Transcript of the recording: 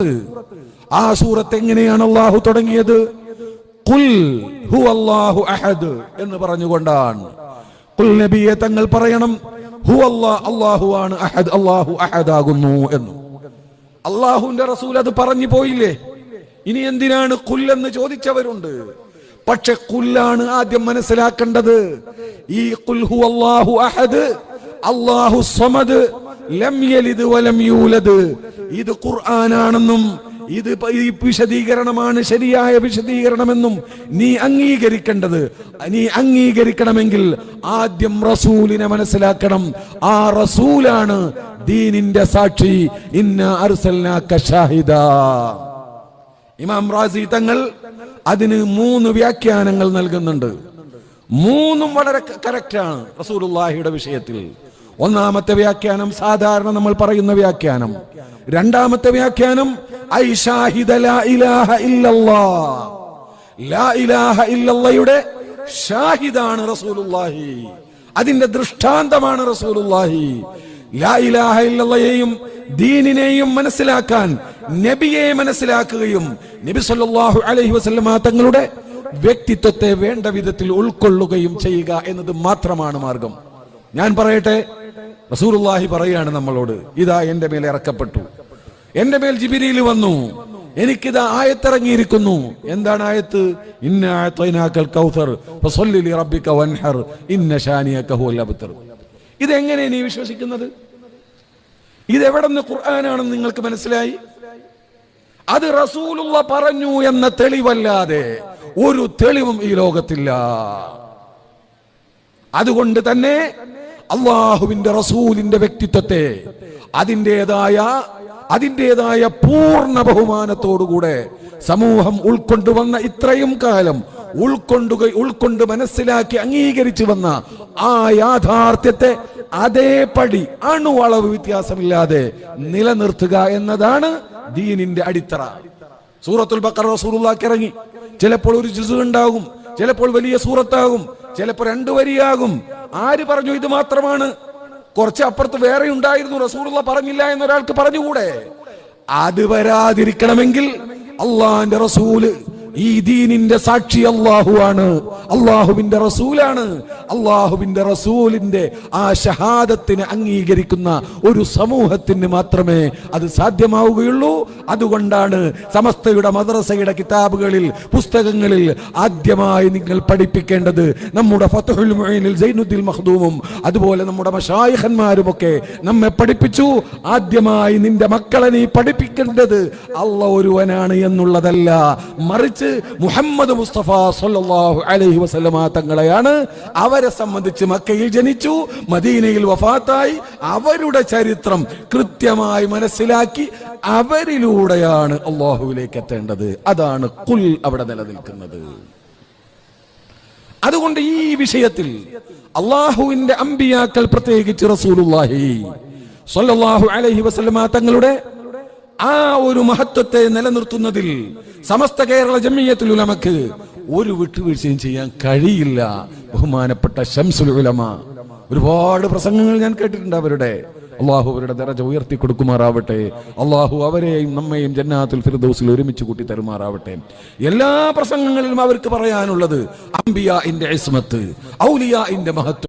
ആ സൂറത്ത് എങ്ങനെയാണ് അല്ലാഹു തുടങ്ങിയത്? ഖുൽ ഹുവല്ലാഹു അഹദ് എന്ന് പറഞ്ഞുകൊണ്ടാണ്. ഖുൽ നബിയെ തങ്ങൾ പറയണം, ഹുവല്ലാഹു, അല്ലാഹുവാണ് അഹദ്, അല്ലാഹു അഹദാകുന്നു എന്ന്. അല്ലാഹുവിന്റെ റസൂൽ അത് പറഞ്ഞു പോയില്ലേ? ഇനി എന്തിനാണ് ഖുൽ എന്ന് ചോദിച്ചവരുണ്ട്. പക്ഷെ ഖുല്ലാണ് ആദ്യം മനസ്സിലാക്കേണ്ടത്. ഈ ഖുൽ ഹുവല്ലാഹു അഹദ്, അല്ലാഹു സ്വമദ്, ലം യലിദ് വലം യൂലദ്, ഇത് ഖുർആനാണെന്നും ഇത് വിശദീകരണമാണ്, ശരിയായ വിശദീകരണമെന്നും നീ അംഗീകരിക്കണമെങ്കിൽ ആദ്യം റസൂലിനെ മനസ്സിലാക്കണം. ആ റസൂലാണ് ദീനിന്റെ സാക്ഷി. ഇന്നാ അർസൽനാക ഷാഹിദാ. ഇമാം റാസി തങ്ങൾ അതിന് 3 വ്യാഖ്യാനങ്ങൾ നൽകുന്നുണ്ട്. 3ഉം വളരെ കറക്റ്റാണ് റസൂലുള്ളാഹിയുടെ വിഷയത്തിൽ. ഒന്നാമത്തെ വ്യാഖ്യാനം സാധാരണ നമ്മൾ പറയുന്ന വ്യാഖ്യാനം. രണ്ടാമത്തെ വ്യാഖ്യാനം ഐ ഷാഹിദ ലാ ഇലാഹ ഇല്ലല്ലാഹ്, ലാ ഇലാഹ ഇല്ലല്ലാഹയുടെ ഷാഹിദാണ് റസൂലുള്ളാഹി, അതിന്റെ ദൃഷ്ടാന്തമാണ് റസൂലുള്ളാഹി. ലാ ഇലാഹ ഇല്ലല്ലാഹയെയും ദീനിനെയും മനസ്സിലാക്കാൻ നബിയെ മനസ്സിലാക്കുകയും നബി സല്ലല്ലാഹു അലൈഹി വസല്ലമ തങ്ങളുടെ വ്യക്തിത്വത്തെ വേണ്ട വിധത്തിൽ ഉൾക്കൊള്ളുകയും ചെയ്യുക എന്നത് മാത്രമാണ് മാർഗം. ഞാൻ പറയട്ടെ, റസൂലുള്ളാഹി പറയാണ് നമ്മളോട്, ഇതാ എന്റെ മേൽ ഇറക്കപ്പെട്ടു, എന്റെ മേൽ ജിബ്രീൽ വന്നു, എനിക്കിതാ ആയത്തിറങ്ങിയിരിക്കുന്നു. എന്താണ് ആയത്ത്? ഇന്നാ അഅതൈനാകൽ കൗസർ ഫസല്ലി ലിറബ്ബിക വൻഹർ ഇന്ന ശാനിയക ഹുവൽ അബ്തർ. ഇതെങ്ങനെ നീ വിശ്വസിക്കുന്നത്? ഇതെവിടെന്ന് ഖുർആനാണെന്ന് നിങ്ങൾക്ക് മനസ്സിലായി? അത് റസൂലുള്ള പറഞ്ഞു എന്ന തെളിവല്ലാതെ ഒരു തെളിവും ഈ ലോകത്തില്ല. അതുകൊണ്ട് തന്നെ അള്ളാഹുവിന്റെ റസൂലിന്റെ വ്യക്തിത്വത്തെ അതിൻ്റെതായ പൂർണ്ണ ബഹുമാനത്തോടുകൂടെ സമൂഹം ഉൾക്കൊണ്ടുവന്ന, ഇത്രയും കാലം ഉൾക്കൊണ്ട് മനസ്സിലാക്കി അംഗീകരിച്ചു വന്ന ആ യാഥാർത്ഥ്യത്തെ അതേപടി അണുവളവ് വ്യത്യാസമില്ലാതെ നിലനിർത്തുക എന്നതാണ് ദീനിന്റെ അടിത്തറ. സൂറത്തുൽ ബഖറ റസൂലുള്ളാഹിക്ക് ഇറങ്ങി. ചിലപ്പോൾ ഒരു ജുസ് ഉണ്ടാകും, ചിലപ്പോൾ വലിയ സൂറത്താകും, ചിലപ്പോൾ 2 വരിയാകും. ആര് പറഞ്ഞു ഇത് മാത്രമാണ്? കുറച്ച് അപ്പുറത്ത് വേറെ ഉണ്ടായിരുന്നു, റസൂലുള്ള പറഞ്ഞില്ല എന്നൊരാൾക്ക് പറഞ്ഞുകൂടെ? അത് വരാതിരിക്കണമെങ്കിൽ അള്ളാഹിന്റെ റസൂല്, ഈ ദീനിന്റെ സാക്ഷി അള്ളാഹുവാണ്, അള്ളാഹുവിന്റെ റസൂലാണ്. അള്ളാഹുവിന്റെ റസൂലിന്റെ ആ ഷഹാദത്തിനെ അംഗീകരിക്കുന്ന ഒരു സമൂഹത്തിന് മാത്രമേ അത് സാധ്യമാവുകയുള്ളൂ. അതുകൊണ്ടാണ് സമസ്തയുടെ മദ്രസയുടെ കിതാബുകളിൽ, പുസ്തകങ്ങളിൽ ആദ്യമായി നിങ്ങൾ പഠിപ്പിക്കേണ്ടത്, നമ്മുടെ ഫത്ഹുൽ മുഈനിൽ സൈനുദ്ദീൻ മഖ്ദൂമും അതുപോലെ നമ്മുടെ മശായിഖന്മാരുമൊക്കെ നമ്മെ പഠിപ്പിച്ചു. ആദ്യമായി നിന്റെ മക്കളെ നീ പഠിപ്പിക്കേണ്ടത് അല്ലാഹ് ഒരുവനാണ് എന്നുള്ളതല്ല, മറിച്ച് മുഹമ്മദ് മുസ്തഫ സല്ലല്ലാഹു അലൈഹി വസല്ലമ തങ്ങളെയാണ്. അവരെ സംബന്ധിച്ച് മക്കയിൽ ജനിച്ചു, മദീനയിൽ വഫാത്തായി, അവരുടെ ചരിത്രം കൃത്യമായി മനസ്സിലാക്കി അവരിലൂടെയാണ് അല്ലാഹുവിലേക്ക് എത്തേണ്ടത്. അതാണ് ഖുൽ അവിടെ നിലനിൽക്കുന്നത്. അതുകൊണ്ട് ഈ വിഷയത്തിൽ അല്ലാഹുവിന്റെ അമ്പിയാക്കൾ, പ്രത്യേകിച്ച് റസൂലുള്ളാഹി സ്വല്ലല്ലാഹു അലൈഹി വസല്ലമ തങ്ങളുടെ ആ ഒരു മഹത്വത്തെ നിലനിർത്തുന്നതിൽ സമസ്ത കേരള ജംഇയ്യത്തുൽ ഉലമക്ക് ഒരു വിട്ടുവീഴ്ചയും ചെയ്യാൻ കഴിയില്ല. ബഹുമാനപ്പെട്ട ശംസുൽ ഉലമ ഒരുപാട് പ്രസംഗങ്ങൾ ഞാൻ കേട്ടിട്ടുണ്ട് അവരുടെ. അള്ളാഹു അവരുടെ ദറജ ഉയർത്തി കൊടുക്കുമാറാവട്ടെ. അള്ളാഹു അവരെയും നമ്മയും ജന്നാത്തുൽ ഫിർദൗസിൽ ഒരുമിച്ച് കൂട്ടി തരുമാറാവട്ടെ. എല്ലാ പ്രസംഗങ്ങളിലും അവർക്ക് പറയാനുള്ളത് അംബിയാഇന്റെ ഇസ്മത്ത്, ഔലിയാഇന്റെ മഹത്വം.